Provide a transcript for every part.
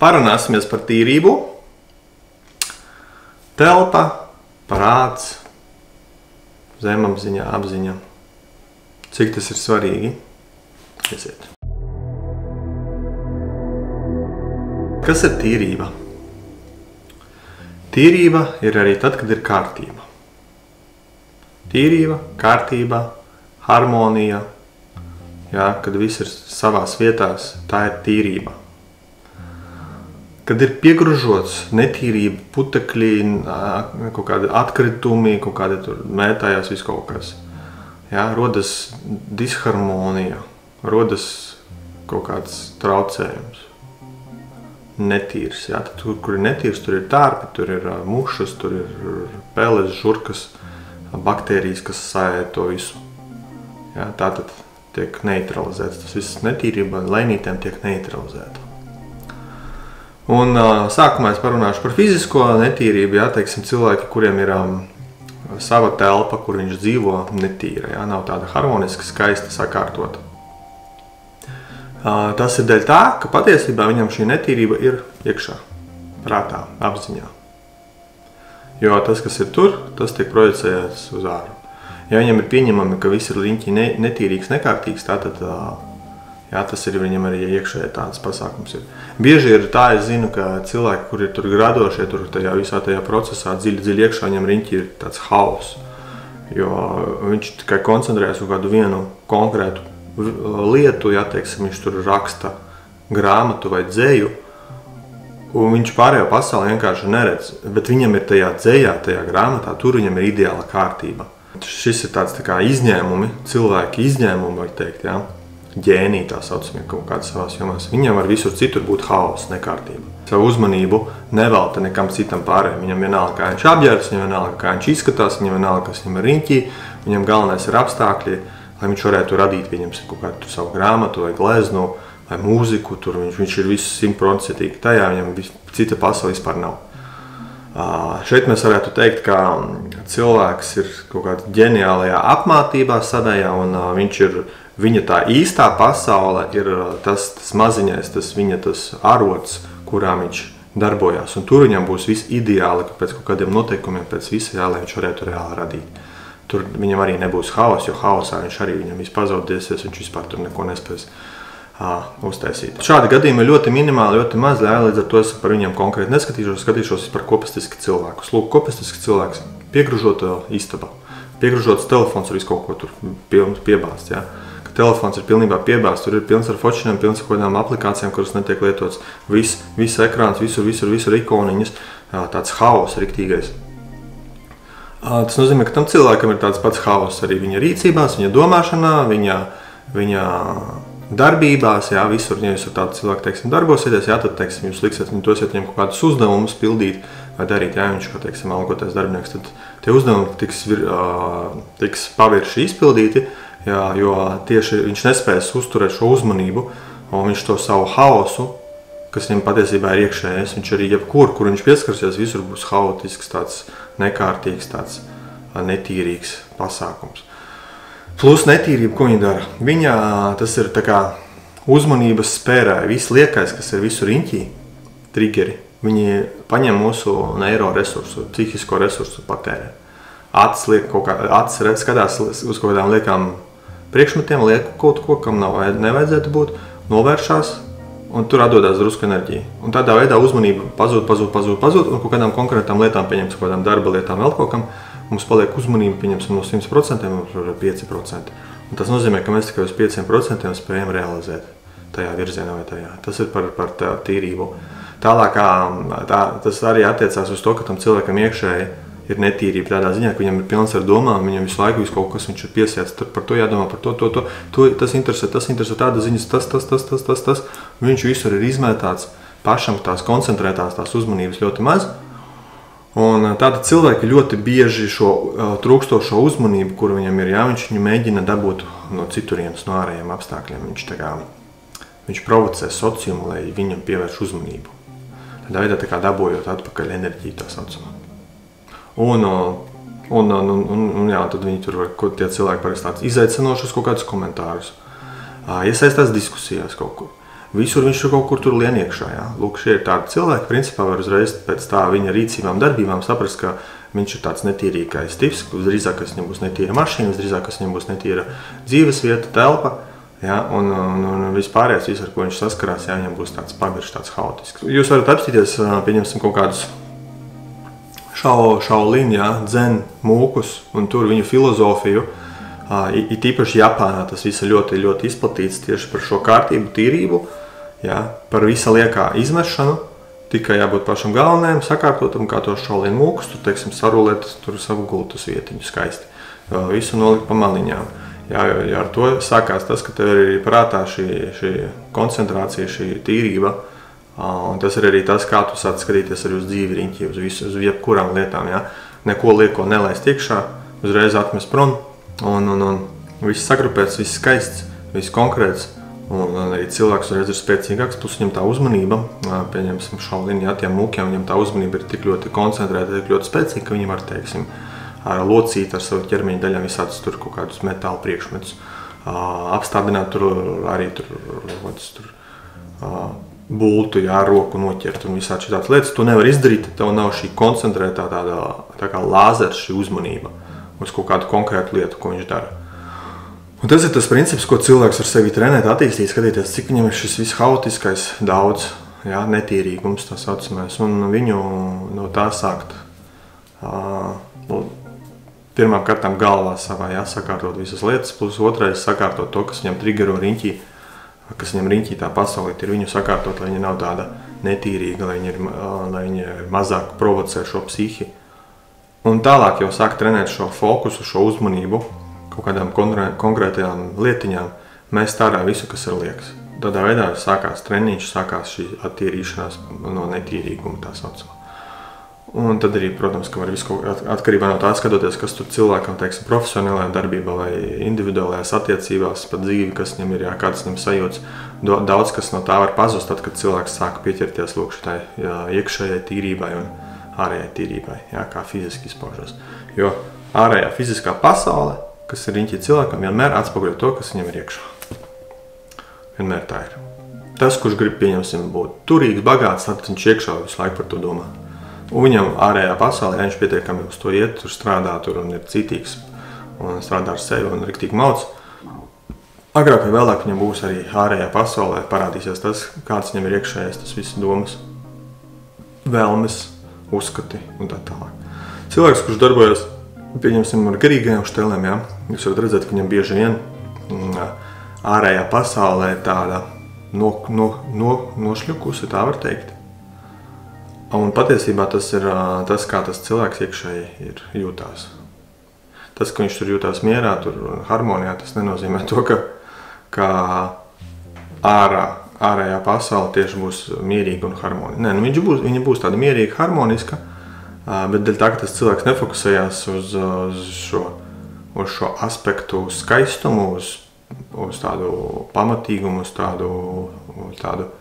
Parunāsimies par tīrību, telpa, prāts, zemapziņa, apziņa. Cik tas ir svarīgi? Iesiet. Kas ir tīrība? Tīrība ir arī tad, kad ir kārtība. Tīrība, kārtība, harmonija, jā, kad viss ir savās vietās, tā ir tīrība. Kad ir piegružots, netīrība, putekļi, kaut kādi atkritumi, kaut kādi tur mētājās viss kaut kas. Jā, rodas disharmonija, rodas kaut kāds traucējums. Netīrs, jā, tad tur, kur ir netīrs, tur ir tārpi, tur ir mušas, tur ir peles, žurkas, baktērijas, kas sājē to visu. Jā, tātad tiek neutralizēts. Tas viss netīrība lēnītēm tiek neutralizēta. Un sākumā es parunāšu par fizisko netīrību, jā, teiksim, cilvēki, kuriem ir sava telpa, kur viņš dzīvo, netīra, jā, nav tāda harmoniska, skaista, sakārtota. Tas ir dēļ tā, ka patiesībā viņam šī netīrība ir iekšā, prātā, apziņā. Jo tas, kas ir tur, tas tiek projicēts uz āru. Ja viņam ir pieņemami, ka viss ir riņķi netīrīgs, nekārtīgs, tātad jā, tas ir viņam arī iekšēji tāds pasākums ir. Bieži ir tā, es zinu, ka cilvēki, kur ir tur gradošie, tur visā tajā procesā dziļi iekšā, viņam riņķi ir tāds hauss. Jo viņš tikai koncentrējas uz kādu vienu konkrētu lietu, ja, teiksim, viņš tur raksta grāmatu vai dzeju, un viņš pārējo pasauli vienkārši neredz. Bet viņam ir tajā dzejā, tajā grāmatā, tur viņam ir ideāla kārtība. Šis ir tāds tā kā izņēmumi, cilvēki izņēmumi, var teikt, jā. Ģēniji tā saucamie kaut kādā savās jomās. Viņam var visur citur būt haoss, nekārtība. Savu uzmanību nevelta nekam citam pārējiem. Viņam vienalga, kā viņš apģērbs, viņam vienalga, kā viņš izskatās, viņam vienalga, kas viņam ir riņķī, viņam galvenais ir apstākļi, lai viņš varētu radīt viņam kaut kādu savu grāmatu vai gleznu vai mūziku. Tur viņš ir viss 100% tajā, viņam cita pasaule vispār nav. Šeit mēs varētu teikt, ka cilvēks ir kaut kādā ģeniālajā apmātībā savējā, un viņa tā īstā pasaule ir tas maziņais, tas arots, kurā viņš darbojās. Un tur viņam būs viss ideāli, ka pēc kaut kādiem noteikumiem, pēc visa jā, lai viņš varētu reāli radīt. Tur viņam arī nebūs haoss, jo haosā viņš arī viņam viss pazaudēsies, viņš vispār tur neko nespēs uztaisīt. Šādi gadījumi ir ļoti minimāli, ļoti maz, līdz ar to es par viņiem konkrēti skatīšos par kopistiski cilvēkus. Lūk, kopistiski cilvēks, piegružota istaba, piegružots telefons ar visu kaut ko tur piebāzt, jā. Telefons ir pilnībā piebāzts, tur ir pilns ar fočiniem, pilns ar kaut kādām aplikācijām, kuras netiek lietots. Viss ekrāns, visur ikoniņas, tāds haoss riktīgais. Tas nozīmē, ka tam cilvēkam ir tāds pats haoss arī viņa rīcībās, viņa domāšanā, viņa darbībās, jā, visur, ja jūs ar tādu cilvēku, teiksim, darbosieties, jā, tad, teiksim, jūs liksiet, dosiet viņam kaut kādus uzdevumus pildīt vai darīt, jā, viņš, kā, teiksim, algotais darbinieks, tad tie uzdevumi tiks pavirši izpildīti, jā, jo tieši viņš nespēs uzturēt šo uzmanību, un viņš to savu haosu, kas viņam patiesībā ir iekšējais, viņš arī jebkur, kur viņš pieskarsies, visur būs haotisks, tāds nekārtīgs, tāds netīrīgs pasākums. Plus netīrība, ko viņa dara? Tas ir tā kā uzmanības spērāja, viss liekais, kas ir visu riņķī, triggeri, viņi paņem mūsu neiro resursu, psihisko resursu patērē. Acis skatās uz kaut kādām liekām priekšmetiem, liek kaut ko, kam nevajadzētu būt, novēršās, un tur atdodās drusku enerģija. Un tādā veidā uzmanība pazūd, un kaut kādām konkrētām lietām, pieņemts kaut kādām darba lietām, vēl kaut kam, mums paliek uzmanība, pieņemsim no 100%, mums ir 5%. Un tas nozīmē, ka mēs tikai uz 5% spējam realizēt tajā virzienā vai tajā. Tas ir par tīrību. Tālāk, tas arī attiecās uz to, ka tam cilvēkam iekšēji ir netīrība tādā ziņā, ka viņam ir pilns ar domām, viņam visu laiku kaut kas viņš ir piesiets, par to jādomā, par to, tas interesē, tāda ziņas, tas. Viņš visur ir izmētāts, pašam tās koncentrētās, tās uzmanības ļoti maz. Un tāda cilvēki ļoti bieži šo trūkstošo uzmanību, kuru viņam ir, jā, viņš viņu mēģina dabūt no citurienes, no ārējiem apstākļiem. Viņš provocē sociumu, lai viņam pievērš uzmanību. Tādā veidā tā kā dabojot atpakaļ enerģiju tā saucamā. Un jā, tad viņi tur var, tie cilvēki parasti tāds izaicinošus kaut kādus komentārus. Iesaistās diskusijās kaut kur. visur viņš ir kaut kur tur lien iekšā. Jā. Lūk, šie ir tādi cilvēki, principā var uzreiz pēc tā viņa rīcībām, darbībām saprast, ka viņš ir tāds netīrīgais tips, drīzāk, kas viņam būs netīra mašīna, drīzāk, kas viņam būs netīra dzīvesvieta, telpa, jā, un vispārējais, ar ko viņš saskarās, jā, viņam būs tāds pagaršs, tāds haotisks. Jūs varat apstīties, pieņemsim kaut kādus Shaolin, jā, dzen mūkus, un tur viņu filozofiju, it īpaši Japānā tas viss ļoti, ļoti izplatīts tieši par šo kārtību, tīrību, jā, par visa liekā izmešanu, tikai jābūt pašam galvenajam, sakārtotam, kā to Shaolin mūkus, tur, teiksim, sarulēt tur savu gultas vietiņu skaisti, visu nolikt pa maliņām. Jā, ar to sākās tas, ka tev ir prātā šī koncentrācija, šī tīrība, un tas ir arī tas, kā tu sāc skatīties arī uz dzīvi riņķi, uz jebkurām lietām, jā. Neko lieko nelaist iekšā, uzreiz atmest prom, un viss sagrupēts, viss skaists, viss konkrēts, un arī cilvēks uzreiz ir spēcīgāks, plus viņam tā uzmanība, pieņemsim Shaolin, jā, tiem mūkiem, viņam tā uzmanība ir tik ļoti koncentrēta, tik ļoti spēcīga, ka viņi var, teiksim, locīt ar savu ķermeņa daļām visādus tur kaut kādus metāla priekšmetus, apstādināt tur arī bultu, jā, roku noķert un visādi šitās lietas. Tu nevar izdarīt, tev nav šī koncentrētā tā kā lāzers, šī uzmanība uz kaut kādu konkrētu lietu, ko viņš dara. Un tas ir tas princips, ko cilvēks ar sevi trenēt, attīstīt, skatīties, cik viņam ir šis viss haotiskais daudz, jā, netīrīgums, tā saucamais, un viņu no tā sākt pirmām kārtām galvā savā, jā, sakārtot visas lietas, plus otrais sakārtot to, kas viņam triggero riņķī, kas viņam riņķī tā pasaulīt, ir viņu sakārtot, lai viņa nav tāda netīrīga, lai viņa mazāk provocē šo psihi. Un tālāk jau sāk trenēt šo fokusu, šo uzmanību, kaut kādām konkrētajām lietiņām, mēs tārā visu, kas ir liekas. Tādā veidā sākās treniņš, sākās šī attīrīšanās no netīrīguma, tā saucamā. Un tad arī, protams, ka var visu atkarībā no tā skatoties, kas tur cilvēkam, teiksim, profesionālajā darbībā vai individuālajās attiecībās par dzīvi, kas viņam ir, jā, kāds viņam sajūts. Daudz, kas no tā var pazust, tad, kad cilvēks sāk pieķerties lūk šitai iekšējai tīrībai un ārējai tīrībai, jā, kā fiziski izpaužas. Jo ārējā fiziskā pasaule, kas ir riņķī cilvēkam, vienmēr atspoguļo to, kas viņam ir iekšā. Vienmēr tā ir. Tas, kurš grib, pieņemsim, būt turīgs, bagāts, tad viņš iekšā visu laiku par to domā. Un viņam ārējā pasaulē, ja viņš pietiekami uz to iet, tur strādā tur un ir citīgs un strādā ar sevi un riktīgi mauc, agrāk vai vēlāk viņam būs arī ārējā pasaulē parādīsies tas, kāds viņam ir iekšējais, tas viss domas, vēlmes, uzskati un tā tālāk. Cilvēks, kurš darbojas, pieņemsim, ar garīgajām štelēm, jā, jūs varat redzēt, ka viņam bieži vien ārējā pasaulē ir tāda nošļukusi, tā var teikt. Un patiesībā tas ir tas, kā tas cilvēks iekšēji ir jūtās. Tas, ka viņš tur jūtās mierā, tur harmonijā, tas nenozīmē to, ka ārējā pasaule tieši būs mierīga un harmonija. Nē, viņa būs tāda mierīga, harmoniska, bet dēļ tā, ka tas cilvēks nefokusējās uz šo aspektu skaistumu, uz tādu pamatīgumu, uz tādu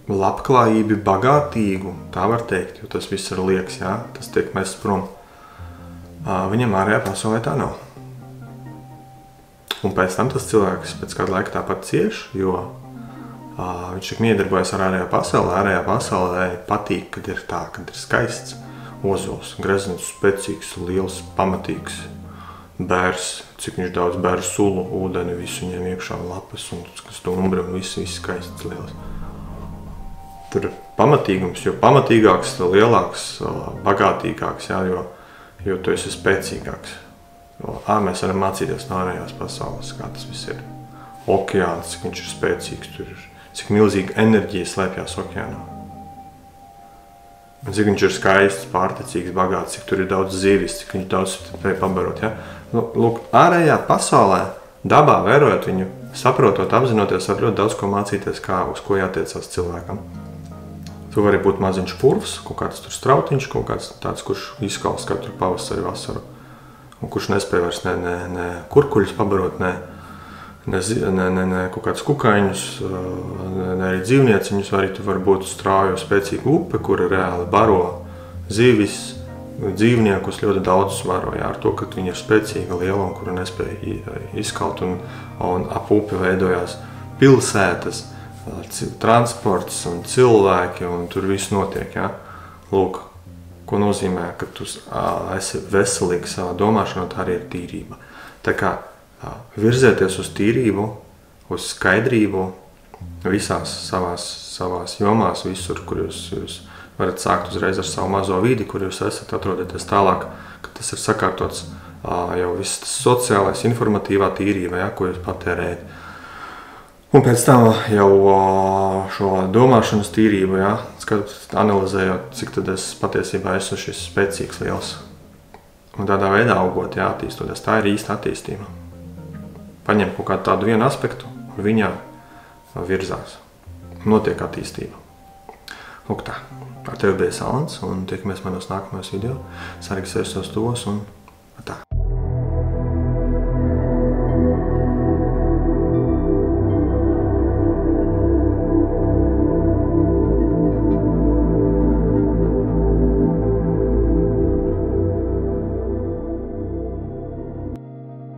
labklājību, bagātīgu, tā var teikt, jo tas viss ir liekas, jā, tas tiek mests prom. Viņam ārējā pasaulē tā nav. Un pēc tam tas cilvēks pēc kāda laika tāpat cieš, jo viņš tik miedarbojas ar ārējā pasaulē patīk, kad ir tā, kad ir skaists, ozols, grezens, spēcīgs, liels, pamatīgs bērs, cik viņš daudz bēru sulu, ūdeni, visu viņiem iekšā lapas un stumbri un viss skaists, liels. Tur ir pamatīgums, jo pamatīgāks, lielāks, bagātīgāks, jā, jo tu esi spēcīgāks. Mēs varam mācīties no ārējās pasaules, kā tas viss ir. Okeāns, cik viņš ir spēcīgs, tur ir, cik milzīga enerģija slēpjās okeānā. Un cik viņš ir skaists, pārticīgs, bagāts, cik tur ir daudz zivis, cik viņš daudz spēj pabarot. Ja? Lūk, ārējā pasaulē, dabā vērojot viņu, saprotot, apzinoties, var ļoti daudz ko mācīties, uz ko jātiecās cilvēkam. Tu vari būt maziņš purvs, kaut kāds tur strautiņš, kaut kāds tāds, kurš izkals katru pavasari, vasaru. Un kurš nespēja vairs ne kurkuļus pabarot, ne kaut kādus kukaiņus, ne arī dzīvnieciņus, arī tu vari būt strauja spēcīga upe, kura reāli baro zivis, dzīvniekus ļoti daudz varo, jā, ar to, ka viņa ir spēcīga, liela un kura nespēja izkalt un ap upi veidojās pilsētas, transports un cilvēki, un tur viss notiek, jā. Lūk, ko nozīmē, ka tu esi veselīgs savā domāšanā, tā arī ir tīrība. Tā kā virzieties uz tīrību, uz skaidrību visās savās jomās, visur, kur jūs varat sākt uzreiz ar savu mazo vidi, kur jūs esat, atrodaties tālāk, ka tas ir sakārtots jau viss sociālais, informatīvā tīrība, ja, ko jūs patērējat. Un pēc tam jau šo domāšanas tīrību, ja, analizējot, cik tad es patiesībā esmu šis spēcīgs, liels. Un tādā veidā augot, ja, attīstoties. Tā ir īsta attīstība. Paņem kaut kādu tādu vienu aspektu, un viņā virzās. Notiek attīstība. Lūk tā. Ar tevi bija Salants, un tiekamies manos nākamajos video. Sargi sevi savus tuvos un tā.